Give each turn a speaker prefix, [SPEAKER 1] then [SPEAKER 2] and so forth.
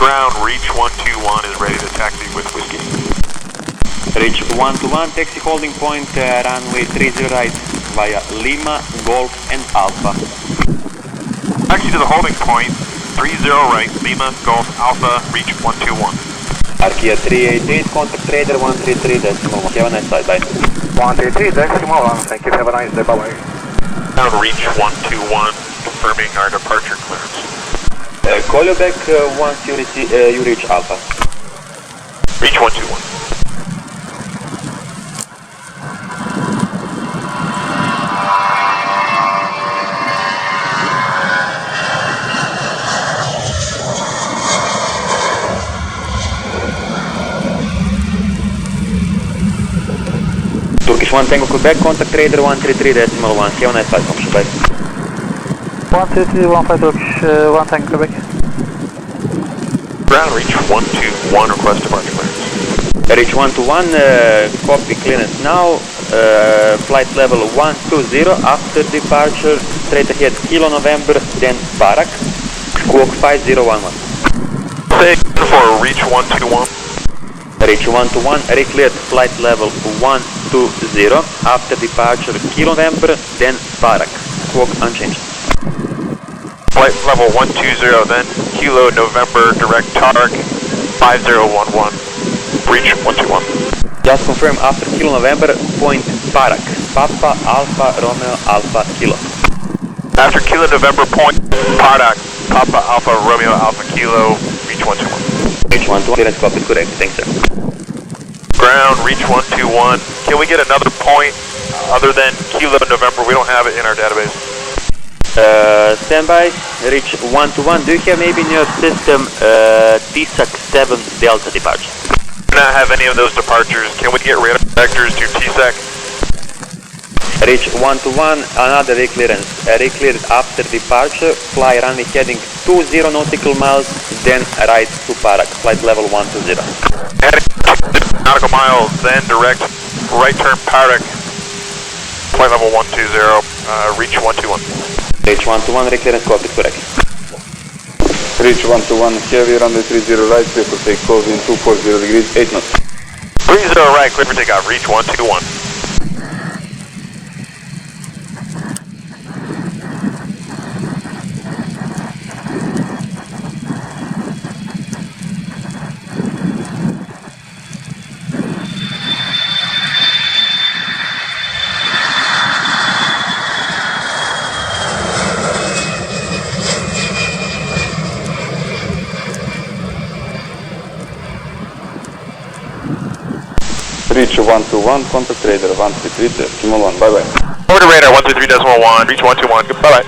[SPEAKER 1] Ground, reach 121 is ready to taxi with whiskey.
[SPEAKER 2] Reach 121, taxi holding point, runway 30 right via Lima, Golf and Alpha.
[SPEAKER 1] Taxi to the holding point, 30 right, Lima, Golf, Alpha, reach 121.
[SPEAKER 2] Arkia 388, contact radar 133.1, have a nice flight, bye.
[SPEAKER 3] 133.1, thank you, have a nice day, bye-bye.
[SPEAKER 1] Ground, reach 121, confirming our departure clearance.
[SPEAKER 2] Call you back once you reach Alpha.
[SPEAKER 1] Reach 121.
[SPEAKER 2] Turkish 1 Tango Quebec, contact radar 133.1, have a nice flight, Commercial, bye.
[SPEAKER 3] 133.15 Turkish 1 Tango Quebec.
[SPEAKER 1] Ground, reach 121, request departure clearance.
[SPEAKER 2] Reach 121, copy clearance now, flight level 120, after departure, straight ahead, Kilo November, then Barak, squawk 5011.
[SPEAKER 1] Take for reach 121.
[SPEAKER 2] Reach 121, recleared flight level 120, after departure, Kilo November, then Barak, squawk unchanged.
[SPEAKER 1] Flight level 120, then Kilo November, direct Tarek 5011, reach 121.
[SPEAKER 2] Just confirm after Kilo November, point Barak, Papa Alpha Romeo Alpha Kilo.
[SPEAKER 1] After Kilo November, point Parak, Papa Alpha Romeo Alpha Kilo, reach 121.
[SPEAKER 2] Reach 121, clearance copy is correct, thanks sir.
[SPEAKER 1] Ground, reach 121. Can we get another point other than Kilo November? We don't have it in our database.
[SPEAKER 2] Standby, reach 121. Do you have maybe in your system TSAC 7 Delta departure?
[SPEAKER 1] Do not have any of those departures. Can we get radar vectors to TSAC?
[SPEAKER 2] Reach 121, another reclearance. Recleared after departure, fly runway heading 20 nautical miles, then right to Parak, flight level 120.
[SPEAKER 1] Heading nautical miles, then direct right turn Parak, flight level 120, reach 121.
[SPEAKER 2] Reach 121, reclearance copy is correct.
[SPEAKER 4] Reach 121, heavy runway 30 right, clear for takeoff in 240 degrees, 8 knots.
[SPEAKER 1] 30 right, clear for takeoff, reach 121.
[SPEAKER 4] Reach 121, contact radar 133.1, bye bye.
[SPEAKER 1] Over to radar 133.1, reach 121, goodbye.